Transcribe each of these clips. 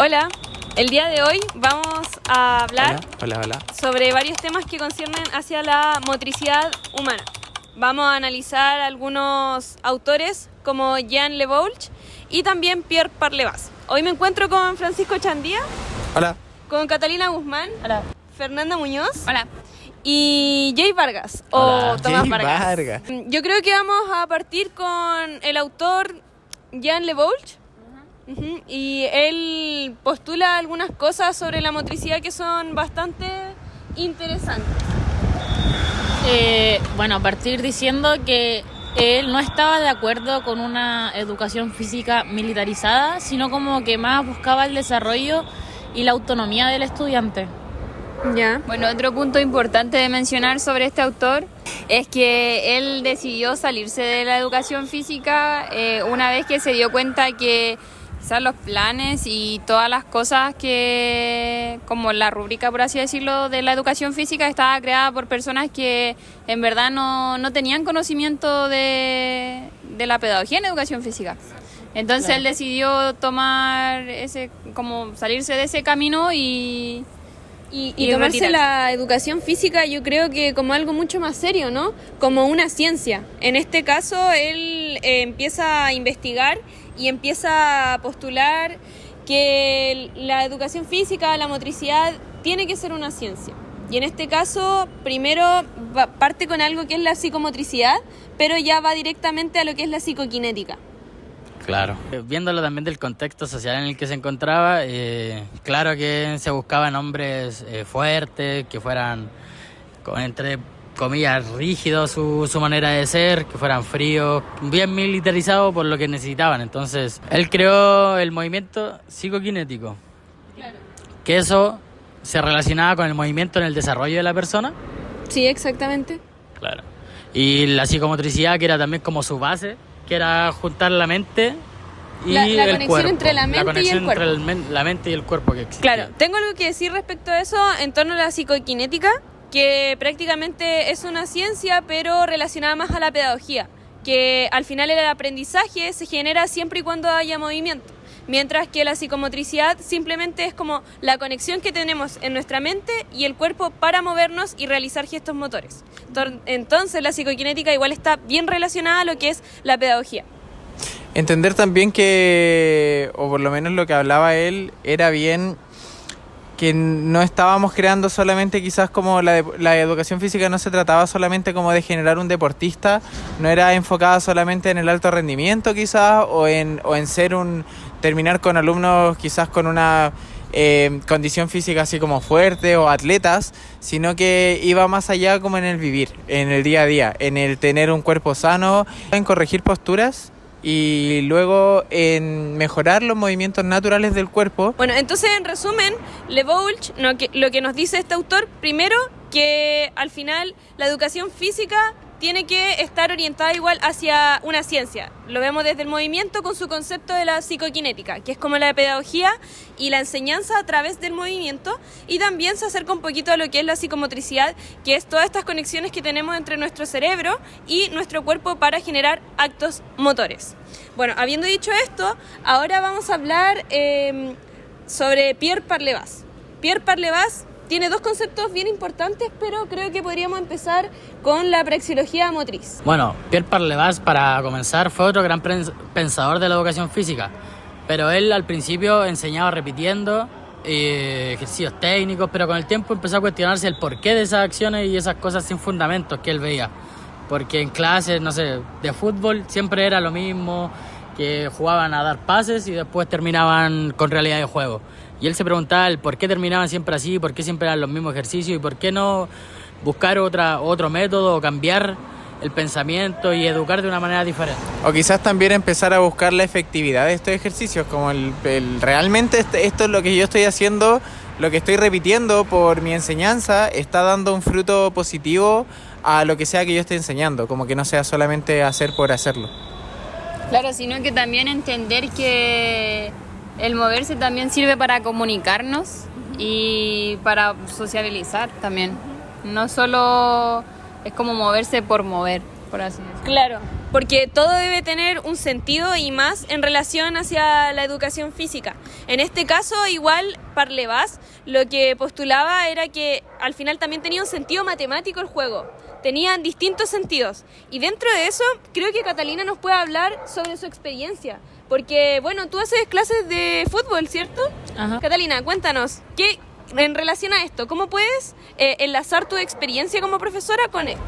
Hola, el día de hoy vamos a hablar Hola. sobre varios temas que conciernen hacia la motricidad humana. Vamos a analizar algunos autores como Jean Le Boulch y también Pierre Parlevas. Hoy me encuentro con Francisco Chandía, Hola. con Catalina Guzmán, Hola. Fernanda Muñoz. Hola. Y Jay Vargas, Hola. o Tomás Jay Vargas. Vargas. Yo creo que vamos a partir con el autor Jean Le Boulch. Y él postula algunas cosas sobre la motricidad que son bastante interesantes. Bueno, partir diciendo que él no estaba de acuerdo con una educación física militarizada, sino como que más buscaba el desarrollo y la autonomía del estudiante. Ya. Bueno, otro punto importante de mencionar sobre este autor es que él decidió salirse de la educación física una vez que se dio cuenta que quizás los planes y todas las cosas que, como la rúbrica, por así decirlo, de la educación física estaba creada por personas que en verdad no tenían conocimiento de la pedagogía en educación física. Entonces Claro. él decidió tomar como salirse de ese camino y tomarse retirarse. la educación física, yo creo que como algo mucho más serio, ¿no? Como una ciencia. En este caso, él empieza a investigar y empieza a postular que la educación física, la motricidad, tiene que ser una ciencia. Y en este caso, primero parte con algo que es la psicomotricidad, pero ya va directamente a lo que es la psicoquinética. Claro. Viéndolo también del contexto social en el que se encontraba, claro que se buscaban hombres fuertes, que fueran, entre comillas, rígidos su manera de ser, que fueran fríos, bien militarizados por lo que necesitaban. Entonces, él creó el movimiento psicoquinético. Claro. Que eso se relacionaba con el movimiento en el desarrollo de la persona. Sí, exactamente. Claro. Y la psicomotricidad, que era también como su base, que era juntar la mente y La el conexión cuerpo. entre la mente y el conexión cuerpo. entre la mente y el cuerpo que existía. Claro, tengo algo que decir respecto a eso en torno a la psicoquinética, que prácticamente es una ciencia, pero relacionada más a la pedagogía, que al final el aprendizaje se genera siempre y cuando haya movimiento, mientras que la psicomotricidad simplemente es como la conexión que tenemos en nuestra mente y el cuerpo para movernos y realizar gestos motores. Entonces la psicoquinética igual está bien relacionada a lo que es la pedagogía. Entender también que, o por lo menos lo que hablaba él, era bien que no estábamos creando solamente quizás como la educación física no se trataba solamente como de generar un deportista, no era enfocada solamente en el alto rendimiento quizás o en terminar con alumnos quizás con una condición física así como fuerte o atletas, sino que iba más allá como en el vivir, en el día a día, en el tener un cuerpo sano, en corregir posturas y luego en mejorar los movimientos naturales del cuerpo. Bueno, entonces en resumen, Le Boulch, lo que nos dice este autor, primero que al final la educación física tiene que estar orientada igual hacia una ciencia. Lo vemos desde el movimiento con su concepto de la psicoquinética, que es como la pedagogía y la enseñanza a través del movimiento, y también se acerca un poquito a lo que es la psicomotricidad, que es todas estas conexiones que tenemos entre nuestro cerebro y nuestro cuerpo para generar actos motores. Bueno, habiendo dicho esto, ahora vamos a hablar sobre Pierre Parlevas. Pierre Parlevas tiene dos conceptos bien importantes, pero creo que podríamos empezar con la praxeología motriz. Bueno, Pierre Parlevas, para comenzar, fue otro gran pensador de la educación física, pero él al principio enseñaba repitiendo ejercicios técnicos, pero con el tiempo empezó a cuestionarse el porqué de esas acciones y esas cosas sin fundamentos que él veía, porque en clases, no sé, de fútbol siempre era lo mismo, que jugaban a dar pases y después terminaban con realidad de juego. Y él se preguntaba el por qué terminaban siempre así, por qué siempre eran los mismos ejercicios y por qué no buscar otro método o cambiar el pensamiento y educar de una manera diferente. O quizás también empezar a buscar la efectividad de estos ejercicios, como realmente esto es lo que yo estoy haciendo, lo que estoy repitiendo por mi enseñanza, está dando un fruto positivo a lo que sea que yo esté enseñando, como que no sea solamente hacer por hacerlo. Claro, sino que también entender que el moverse también sirve para comunicarnos y para sociabilizar también. No solo es como moverse por mover, por así decirlo. Claro, porque todo debe tener un sentido y más en relación hacia la educación física. En este caso, igual Parlevás lo que postulaba era que al final también tenía un sentido matemático el juego. Tenían distintos sentidos. Y dentro de eso, creo que Catalina nos puede hablar sobre su experiencia. Porque, bueno, tú haces clases de fútbol, ¿cierto? Ajá. Catalina, cuéntanos, en relación a esto, ¿cómo puedes enlazar tu experiencia como profesora con esto?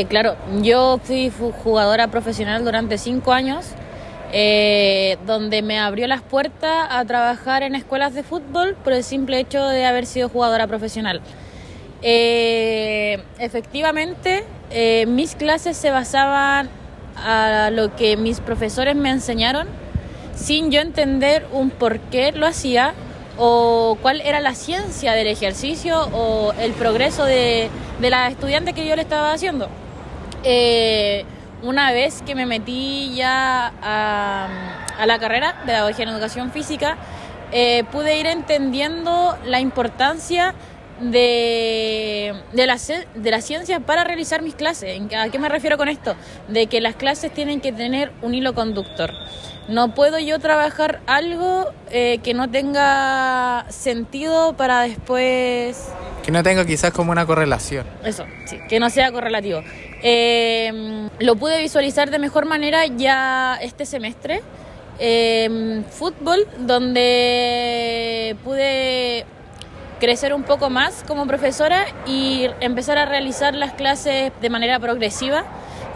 Claro, yo fui jugadora profesional durante 5 años, donde me abrió las puertas a trabajar en escuelas de fútbol por el simple hecho de haber sido jugadora profesional. Efectivamente, mis clases se basaban a lo que mis profesores me enseñaron sin yo entender un por qué lo hacía o cuál era la ciencia del ejercicio o el progreso de la estudiante que yo le estaba haciendo. Una vez que me metí ya a la carrera de Pedagogía en Educación Física, pude ir entendiendo la importancia de la ciencia para realizar mis clases. ¿A qué me refiero con esto? De que las clases tienen que tener un hilo conductor. No puedo yo trabajar algo que no tenga sentido para después... Que no tenga quizás como una correlación. Eso, sí, que no sea correlativo. Lo pude visualizar de mejor manera ya este semestre. Fútbol, donde pude crecer un poco más como profesora y empezar a realizar las clases de manera progresiva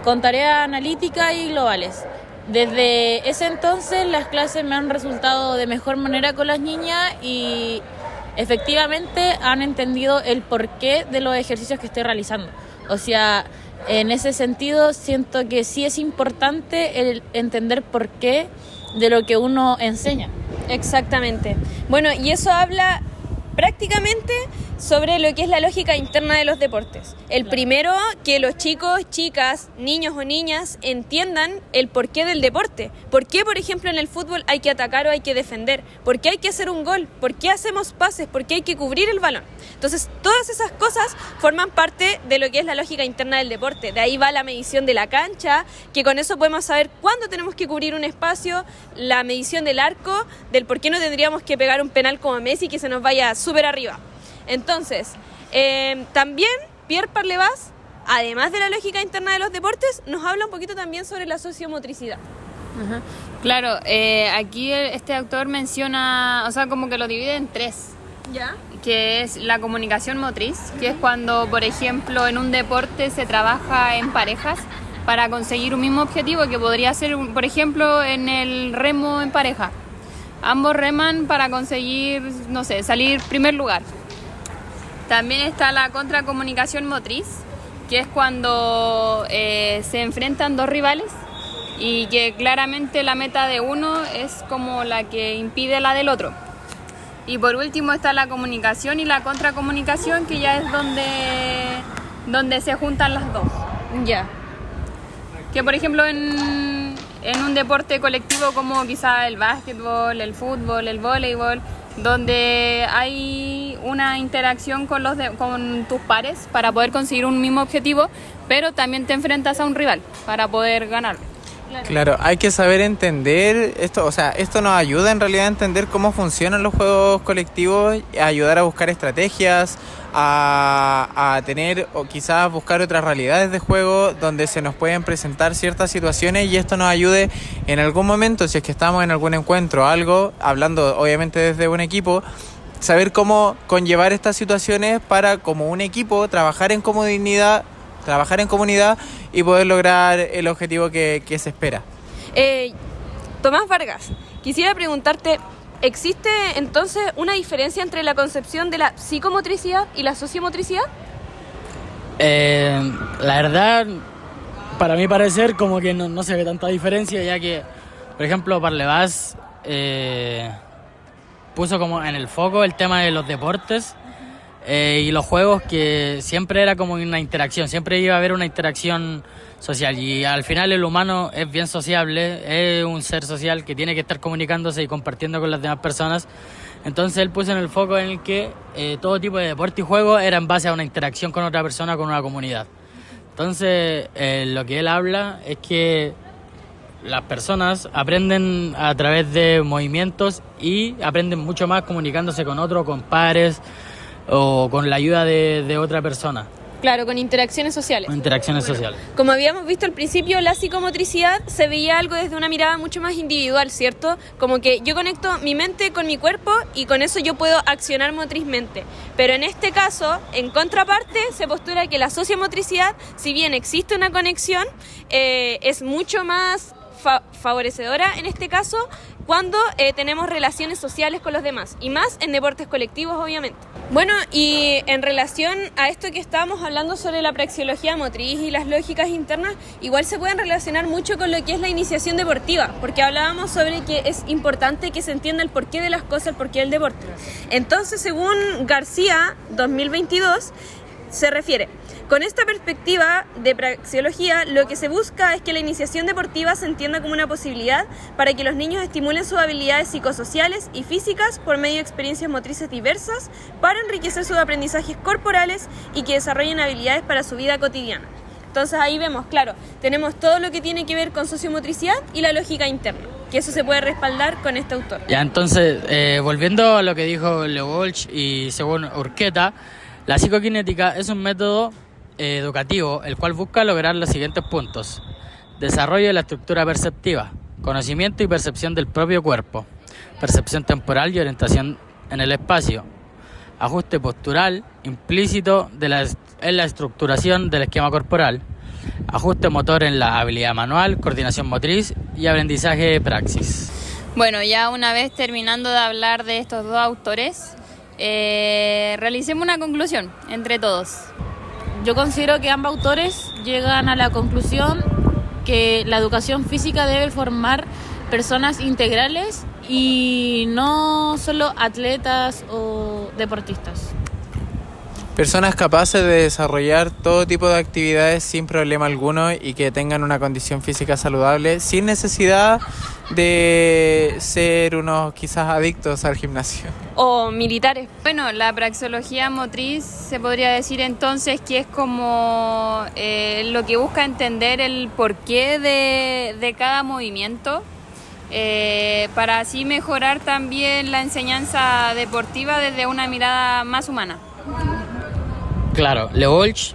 con tareas analíticas y globales. Desde ese entonces las clases me han resultado de mejor manera con las niñas y efectivamente han entendido el porqué de los ejercicios que estoy realizando. O sea, en ese sentido siento que sí es importante el entender por qué de lo que uno enseña. Exactamente. Bueno, y eso habla prácticamente sobre lo que es la lógica interna de los deportes. El primero, que los chicos, chicas, niños o niñas entiendan el porqué del deporte. ¿Por qué, por ejemplo, en el fútbol hay que atacar o hay que defender? ¿Por qué hay que hacer un gol? ¿Por qué hacemos pases? ¿Por qué hay que cubrir el balón? Entonces, todas esas cosas forman parte de lo que es la lógica interna del deporte. De ahí va la medición de la cancha, que con eso podemos saber cuándo tenemos que cubrir un espacio, la medición del arco, del por qué no tendríamos que pegar un penal como Messi que se nos vaya súper arriba. Entonces, también Pierre Parlevás, además de la lógica interna de los deportes, nos habla un poquito también sobre la sociomotricidad. Ajá. Claro, aquí este autor menciona, o sea, como que lo divide en 3. ¿Ya? Que es la comunicación motriz, que es cuando, por ejemplo, en un deporte se trabaja en parejas para conseguir un mismo objetivo, que podría ser, por ejemplo, en el remo en pareja. Ambos reman para conseguir, no sé, salir primer lugar. También está la contracomunicación motriz, que es cuando se enfrentan dos rivales y que claramente la meta de uno es como la que impide la del otro. Y por último está la comunicación y la contracomunicación, que ya es donde se juntan las dos. Ya. Que por ejemplo en un deporte colectivo como quizá el básquetbol, el fútbol, el voleibol, donde hay una interacción con tus pares para poder conseguir un mismo objetivo, pero también te enfrentas a un rival para poder ganar. Claro, hay que saber entender esto, o sea, esto nos ayuda en realidad a entender cómo funcionan los juegos colectivos, a ayudar a buscar estrategias, a tener o quizás buscar otras realidades de juego donde se nos pueden presentar ciertas situaciones y esto nos ayude en algún momento, si es que estamos en algún encuentro o algo, hablando obviamente desde un equipo, saber cómo conllevar estas situaciones para como un equipo trabajar en comunidad y poder lograr el objetivo que se espera. Tomás Vargas, quisiera preguntarte, ¿existe entonces una diferencia entre la concepción de la psicomotricidad y la sociomotricidad? La verdad, para mi parecer, como que no se ve tanta diferencia, ya que, por ejemplo, Parlevás puso como en el foco el tema de los deportes y los juegos, que siempre era como una interacción, siempre iba a haber una interacción social, y al final el humano es bien sociable, es un ser social que tiene que estar comunicándose y compartiendo con las demás personas. Entonces él puso en el foco en el que todo tipo de deporte y juego era en base a una interacción con otra persona, con una comunidad. Entonces, lo que él habla es que las personas aprenden a través de movimientos y aprenden mucho más comunicándose con otros, con pares o con la ayuda de otra persona. Claro, con interacciones sociales. Con interacciones sociales. Como habíamos visto al principio, la psicomotricidad se veía algo desde una mirada mucho más individual, ¿cierto? Como que yo conecto mi mente con mi cuerpo y con eso yo puedo accionar motrizmente. Pero en este caso, en contraparte, se postula que la sociomotricidad, si bien existe una conexión, es mucho más favorecedora en este caso cuando tenemos relaciones sociales con los demás y más en deportes colectivos, obviamente. Bueno, y en relación a esto que estábamos hablando sobre la praxeología motriz y las lógicas internas, igual se pueden relacionar mucho con lo que es la iniciación deportiva, porque hablábamos sobre que es importante que se entienda el porqué de las cosas, el porqué del deporte. Entonces, según García 2022, se refiere: con esta perspectiva de praxeología, lo que se busca es que la iniciación deportiva se entienda como una posibilidad para que los niños estimulen sus habilidades psicosociales y físicas por medio de experiencias motrices diversas para enriquecer sus aprendizajes corporales y que desarrollen habilidades para su vida cotidiana. Entonces ahí vemos, claro, tenemos todo lo que tiene que ver con sociomotricidad y la lógica interna, que eso se puede respaldar con este autor. Ya, entonces, volviendo a lo que dijo Le Walsh y según Urqueta, la psicoquinética es un método educativo, el cual busca lograr los siguientes puntos: desarrollo de la estructura perceptiva, conocimiento y percepción del propio cuerpo, percepción temporal y orientación en el espacio, ajuste postural implícito en la estructuración del esquema corporal, ajuste motor en la habilidad manual, coordinación motriz y aprendizaje de praxis. Bueno, ya una vez terminando de hablar de estos dos autores, realicemos una conclusión entre todos. Yo considero que ambos autores llegan a la conclusión que la educación física debe formar personas integrales y no solo atletas o deportistas. Personas capaces de desarrollar todo tipo de actividades sin problema alguno y que tengan una condición física saludable sin necesidad de ser unos quizás adictos al gimnasio. O militares. Bueno, la praxeología motriz se podría decir entonces que es como lo que busca entender el porqué de cada movimiento, para así mejorar también la enseñanza deportiva desde una mirada más humana. Claro, Le Walsh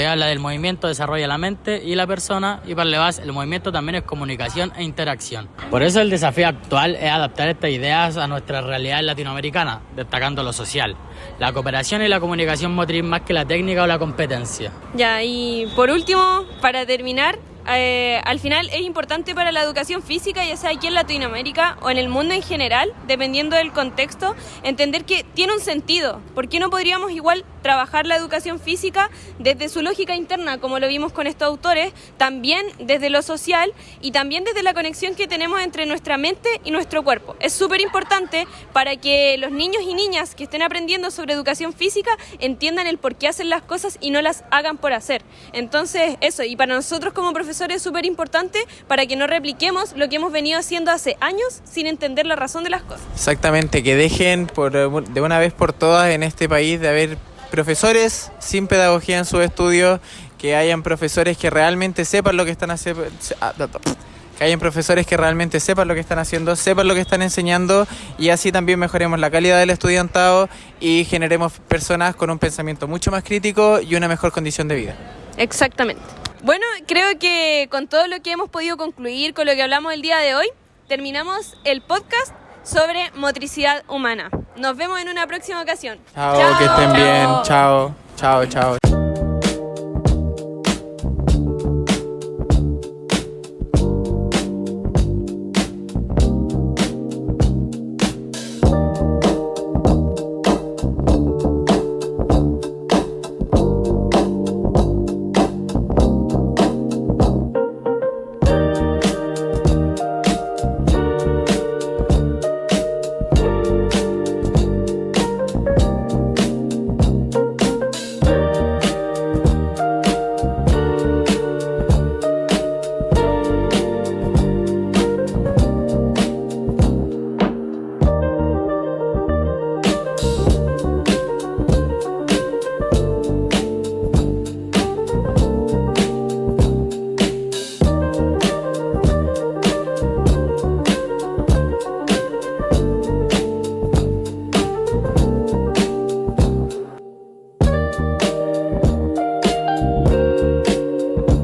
habla del movimiento desarrolla la mente y la persona, y para Levas el movimiento también es comunicación e interacción. Por eso el desafío actual es adaptar estas ideas a nuestra realidad latinoamericana, destacando lo social, la cooperación y la comunicación motriz más que la técnica o la competencia. Ya, y por último, para terminar, al final es importante para la educación física, ya sea aquí en Latinoamérica o en el mundo en general, dependiendo del contexto, entender que tiene un sentido. ¿Por qué no podríamos igual trabajar la educación física desde su lógica interna, como lo vimos con estos autores, también desde lo social y también desde la conexión que tenemos entre nuestra mente y nuestro cuerpo? Es súper importante para que los niños y niñas que estén aprendiendo sobre educación física entiendan el por qué hacen las cosas y no las hagan por hacer. Entonces, eso, y para nosotros como profesores es súper importante para que no repliquemos lo que hemos venido haciendo hace años sin entender la razón de las cosas. Exactamente, que dejen de una vez por todas en este país de haber profesores sin pedagogía en sus estudios, que hayan profesores que realmente sepan lo que están haciendo, que hayan profesores que realmente sepan lo que están haciendo, sepan lo que están enseñando, y así también mejoremos la calidad del estudiantado y generemos personas con un pensamiento mucho más crítico y una mejor condición de vida. Exactamente. Bueno, creo que con todo lo que hemos podido concluir, con lo que hablamos el día de hoy, terminamos el podcast sobre motricidad humana. Nos vemos en una próxima ocasión. Chao, que estén bien. Chao, chao, chao.